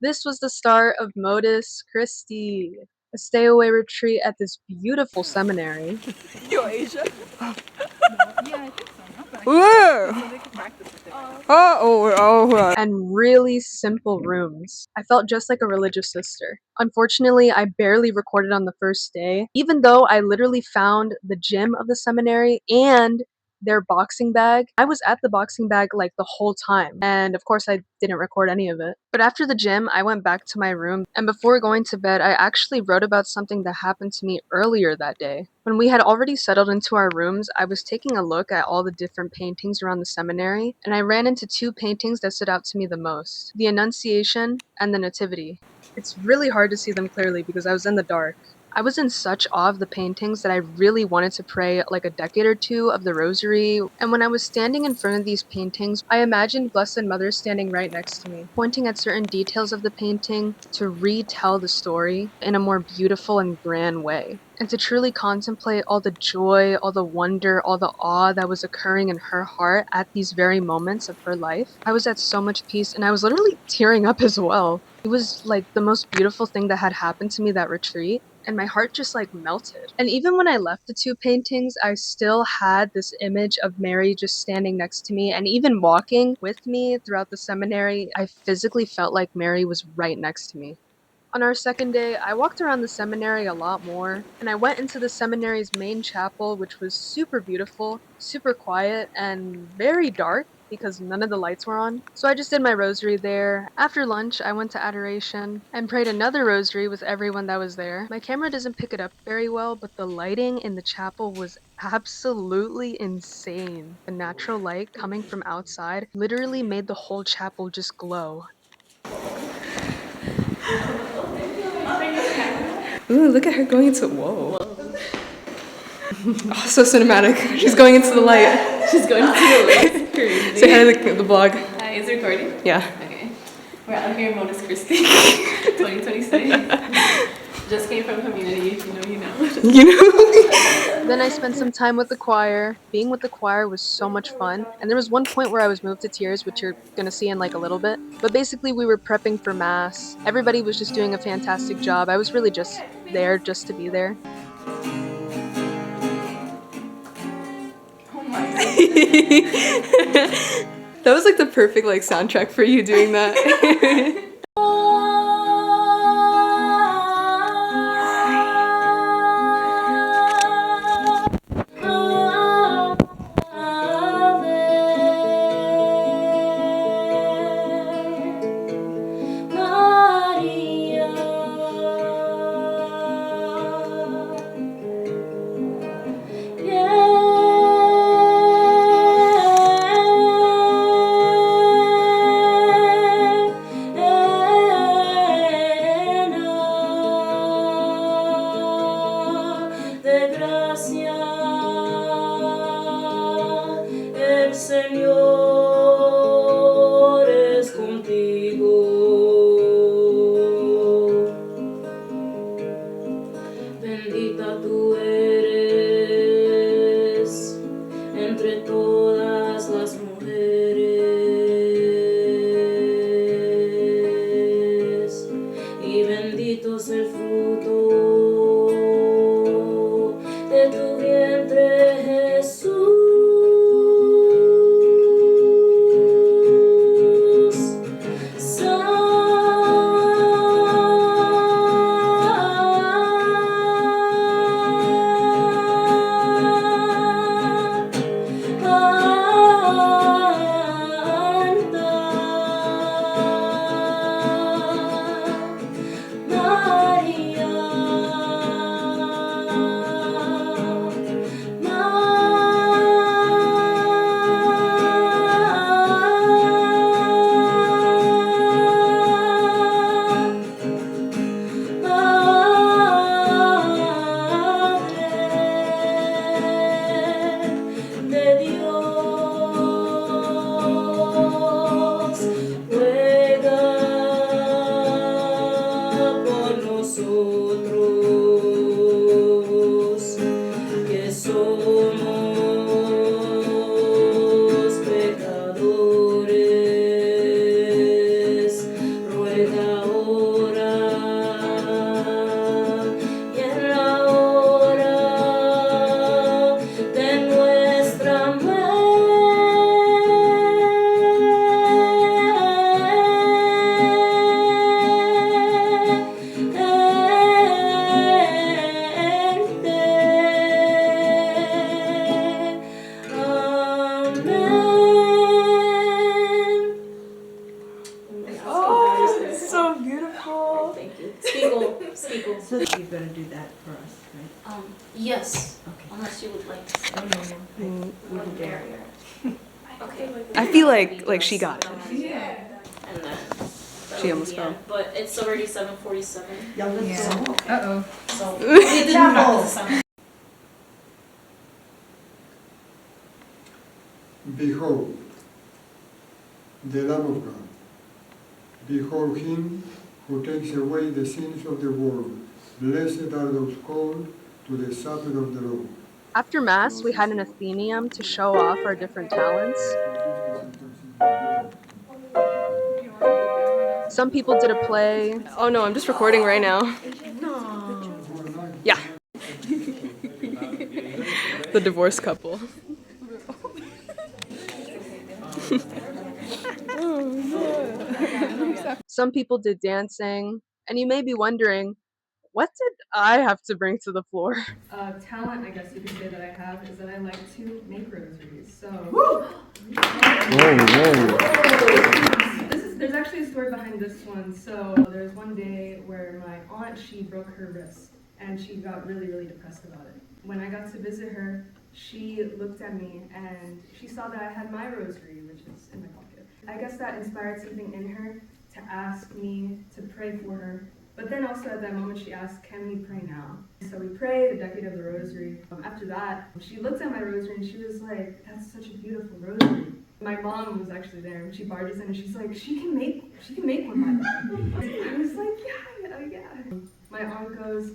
This was the start of Modus Christi, a stay-away retreat at this beautiful seminary. Yo, Asia. And really simple rooms. I felt just like a religious sister. Unfortunately, I barely recorded on the first day, even though I literally found the gym of the seminary and their boxing bag. I was at the boxing bag like the whole time, and of course I didn't record any of it. But after the gym, I went back to my room, and before going to bed, I actually wrote about something that happened to me earlier that day. When we had already settled into our rooms, I was taking a look at all the different paintings around the seminary, and I ran into two paintings that stood out to me the most: the Annunciation and the Nativity. It's really hard to see them clearly because I was in the dark. I was in such awe of the paintings that I really wanted to pray like a decade or two of the rosary, and when I was standing in front of these paintings, I imagined Blessed Mother standing right next to me, pointing at certain details of the painting to retell the story in a more beautiful and grand way, and to truly contemplate all the joy, all the wonder, all the awe that was occurring in her heart at these very moments of her life. I was at so much peace, and I was literally tearing up as well. It was like the most beautiful thing that had happened to me that retreat, and my heart just like melted. And even when I left the two paintings, I still had this image of Mary just standing next to me, and even walking with me throughout the seminary, I physically felt like Mary was right next to me. On our second day, I walked around the seminary a lot more, and I went into the seminary's main chapel, which was super beautiful, super quiet, and very dark because none of the lights were on. So I just did my rosary there. After lunch, I went to adoration and prayed another rosary with everyone that was there. My camera doesn't pick it up very well, but the lighting in the chapel was absolutely insane. The natural light coming from outside literally made the whole chapel just glow. Ooh, look at her going into whoa. Oh, so cinematic. She's going into the light. She's going into the light. Crazy. Say hi to the vlog. Hi, is it recording? Yeah. Okay. We're out here in Modus Christi 2026. Just came from community. If you know, you know. You know? Then I spent some time with the choir. Being with the choir was so much fun, and there was one point where I was moved to tears, which you're gonna see in like a little bit. But basically, we were prepping for mass. Everybody was just doing a fantastic job. I was really just there just to be there. Oh my That was like the perfect like soundtrack for you doing that. Sneakle. So you're gonna do that for us, right? Yes. Okay. Unless you would like to say. Oh, no. We can do it. Okay. I feel like she got it. Yeah. And then She almost fell. But it's already 7:47. Yeah, let's go. Okay. Uh-oh. So we didn't practice some. Behold, the Lamb of God. Behold him who takes away the sins of the world. Blessed are those called to the supper of the Lord. After Mass, we had an Athenaeum to show off our different talents. Some people did a play. Oh no, I'm just recording right now. Yeah. The divorced couple. Some people did dancing. And you may be wondering, what did I have to bring to the floor? Talent, I guess you could say that I have, is that I like to make rosaries. So, there's actually a story behind this one. So, there's one day where my aunt, she broke her wrist, and she got really, really depressed about it. When I got to visit her, she looked at me and she saw that I had my rosary, which is in my pocket. I guess that inspired something in her to ask me to pray for her. But then also at that moment she asked, can we pray now? So we prayed the decade of the rosary. After that, she looked at my rosary and she was like, that's such a beautiful rosary. My mom was actually there and she barges in and she's like, she can make one by that. I was like, yeah. My aunt goes,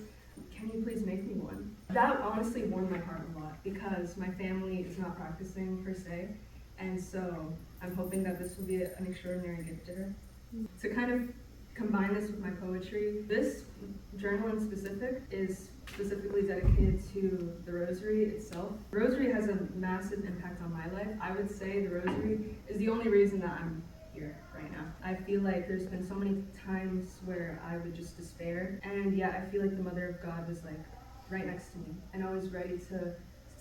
can you please make me one? That honestly warmed my heart a lot because my family is not practicing per se. And so I'm hoping that this will be an extraordinary gift to her. To kind of combine this with my poetry, this journal in specific is specifically dedicated to the rosary itself. The rosary has a massive impact on my life. I would say the rosary is the only reason that I'm here right now. I feel like there's been so many times where I would just despair, and yet I feel like the Mother of God was like right next to me and always ready to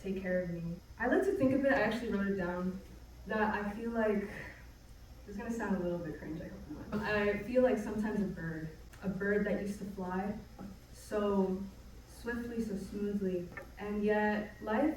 take care of me. I like to think of it, I actually wrote it down, that I feel like, it's gonna sound a little bit cringe, I hope not. I feel like sometimes a bird that used to fly so swiftly, so smoothly, and yet life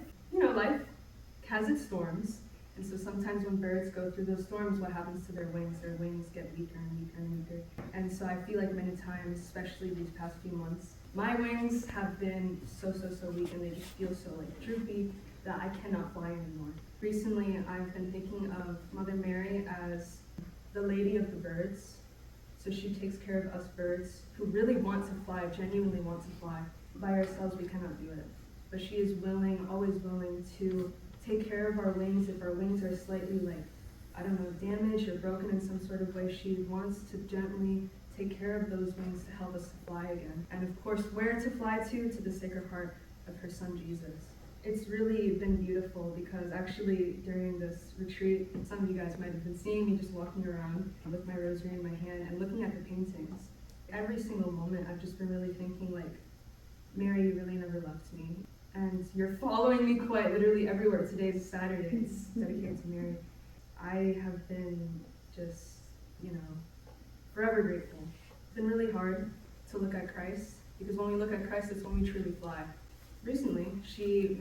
has its storms. And so sometimes when birds go through those storms, what happens to their wings? Their wings get weaker and weaker and weaker. And so I feel like many times, especially these past few months, my wings have been so weak and they just feel so like droopy that I cannot fly anymore. Recently, I've been thinking of Mother Mary as the lady of the birds. So she takes care of us birds who really want to fly, genuinely want to fly. By ourselves, we cannot do it. But she is willing, always willing to take care of our wings if our wings are slightly damaged or broken in some sort of way. She wants to gently take care of those wings to help us to fly again. And of course, where to fly to the Sacred Heart of her Son Jesus. It's really been beautiful because actually during this retreat, some of you guys might have been seeing me just walking around with my rosary in my hand and looking at the paintings. Every single moment I've just been really thinking like, Mary, you really never left me. And you're following me quite literally everywhere. Today's Saturday, it's dedicated to Mary. I have been just, forever grateful. It's been really hard to look at Christ because when we look at Christ, it's when we truly fly. Recently, she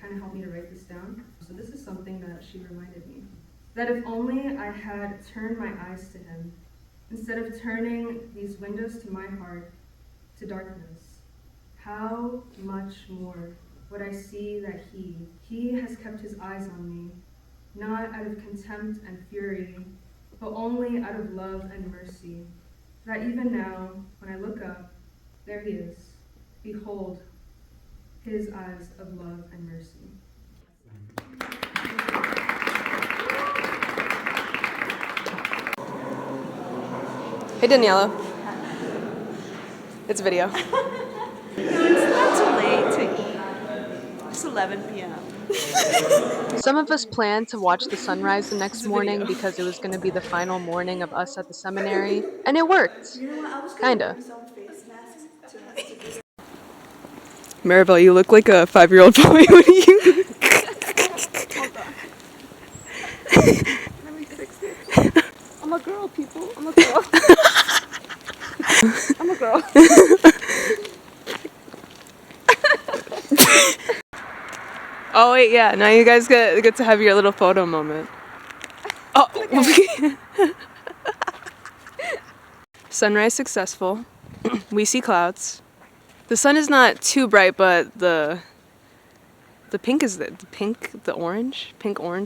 kind of helped me to write this down. So this is something that she reminded me. That if only I had turned my eyes to him, instead of turning these windows to my heart to darkness, how much more would I see that he has kept his eyes on me, not out of contempt and fury, but only out of love and mercy. That even now, when I look up, there he is. Behold, his eyes of love and mercy. Hey Daniela. It's a video. It's not too late to eat. It's 11 p.m. Some of us planned to watch the sunrise the next morning because it was going to be the final morning of us at the seminary, and it worked. You know what? I was gonna Kinda. bring some face masks to Maribel, you look like a 5-year-old boy. What are you? Let me fix it. I'm a girl, people. I'm a girl. I'm a girl. wait, yeah. Now you guys get to have your little photo moment. Oh. Sunrise successful. We see clouds. The sun is not too bright, but the pink is there. The orange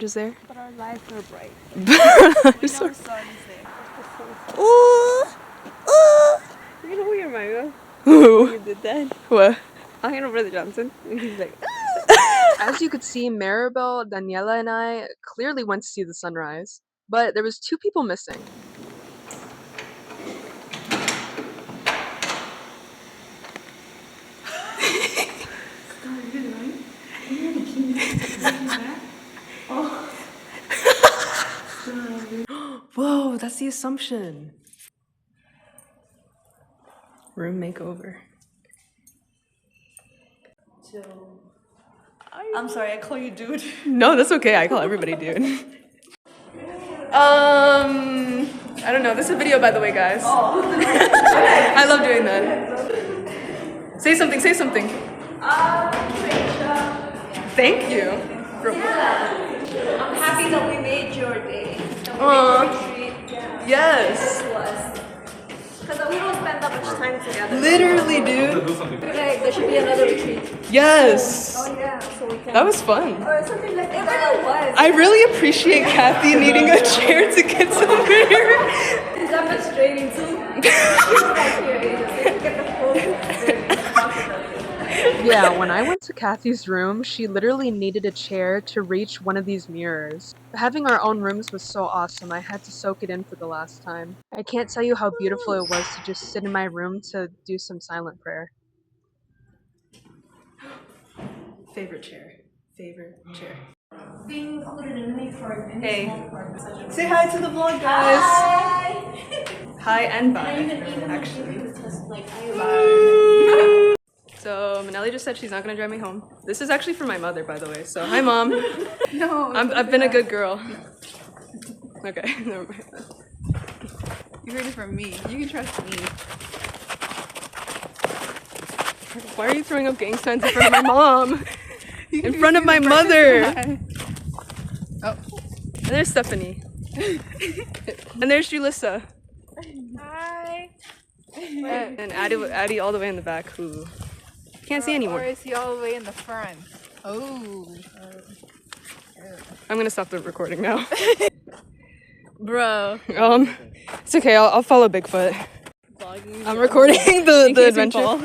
is there. But our lives are bright. We know the sun is there. Ooh! Ooh! You know who you remind me of? Who? You did that. What? I know Brother Johnson. And he's like, As you could see, Maribel, Daniela, and I clearly went to see the sunrise, but there was 2 people missing. Whoa, that's the assumption. Room makeover. I'm sorry, I call you dude. No, that's okay. I call everybody dude. I don't know. This is a video, by the way, guys. I love doing that. Say something. Say something. Thank you. I'm happy that we made your day. Yes. Because we don't spend that much time together. Literally, dude. Like, there should be another retreat. Yes. Oh yeah, so we can. That was fun. Or something like that. It really was. I really appreciate Kathy needing a chair to get to the mirror. Is demonstrating too. Like here, just get the full experience. Yeah, when I went to Kathy's room, she literally needed a chair to reach one of these mirrors. Having our own rooms was so awesome, I had to soak it in for the last time. I can't tell you how beautiful it was to just sit in my room to do some silent prayer. Favorite chair. Favorite chair. Being included in me for Hey. Say hi to the vlog, guys. Hi and bye. Actually. So Manelli just said she's not gonna drive me home. This is actually for my mother, by the way. So hi, Mom. No. I've been a good girl. Okay, never mind. You heard it from me. You can trust me. Why are you throwing up gang signs in front of my mom? In front of my mother. Oh. And there's Stephanie. And there's Julissa. Hi. And Addie all the way in the back who can't see anymore. Or is he all the way in the front? Oh. I'm gonna stop the recording now. Bro. It's okay. I'll follow Bigfoot. Vlogging. I'm recording the adventure.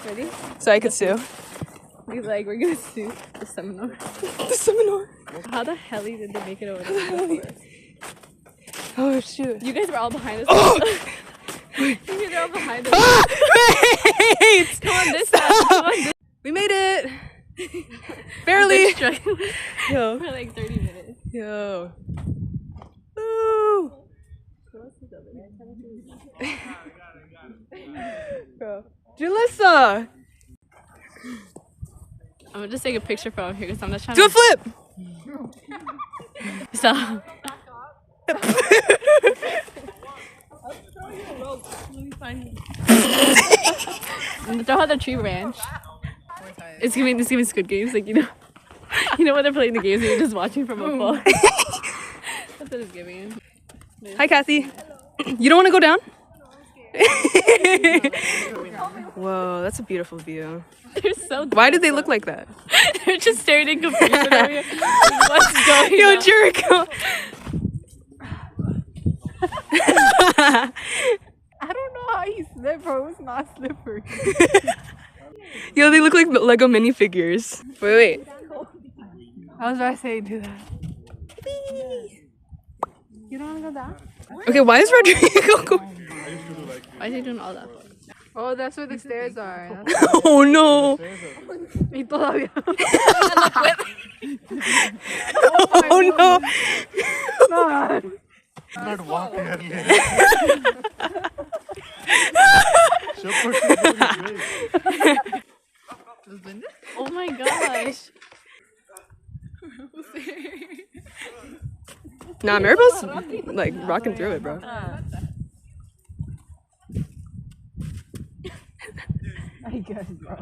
Ready? So I could sue. We're gonna sue the Seminary. The seminar. How the hell did they make it over there? Oh shoot. You guys were all behind us. Oh! You guys were all behind us. Ah! Wait! Come on this side. Come on this. We made it. Barely. Yo. For like 30 minutes. Yo. Woo. Bro. Julissa. I'm gonna just take a picture from here because I'm not trying Do a to. flip. Stop. Throw out the tree branch. It's giving Squid Games, like you know when they're playing the games and you're just watching from afar. That's what it's giving. Hi, Kathy. You don't want to go down? Whoa, that's a beautiful view. They're so. Why did they look like that? They're just staring in confusion over here. Like, what's going Yo, on? Jericho. I don't know how you slip, bro. It's not slippery. Yo, they look like Lego minifigures. Wait. I was about to say do that. You don't want to go down? Okay, why is Rodrigo going? Why is he doing all that for? Oh, that's where the stairs are. Oh no. Y todavía. Oh no. Not walking earlier. Oh my gosh. Nah, Maribel's like rocking through it, bro. I guess, bro.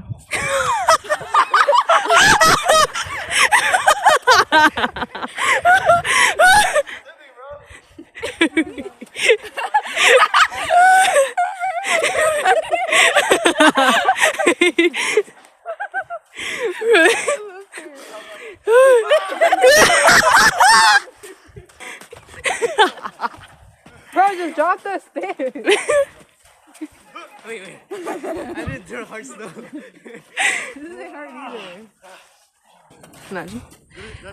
Wait. I didn't throw hard snow. This isn't hard either. Imagine.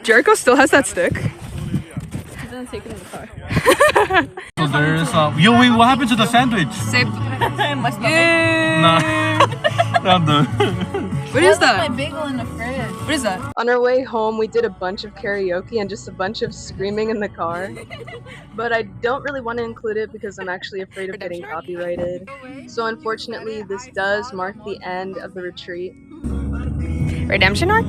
Jericho still has that stick. He's gonna take it in the car. So there's yo, wait, what happened to the sandwich? Save. My stomach. Nah. Not the. What is My that? bagel in the fridge. What is that? On our way home, we did a bunch of karaoke and just a bunch of screaming in the car. But I don't really want to include it because I'm actually afraid of getting copyrighted. So unfortunately, this does mark the end of the retreat. Redemption arc?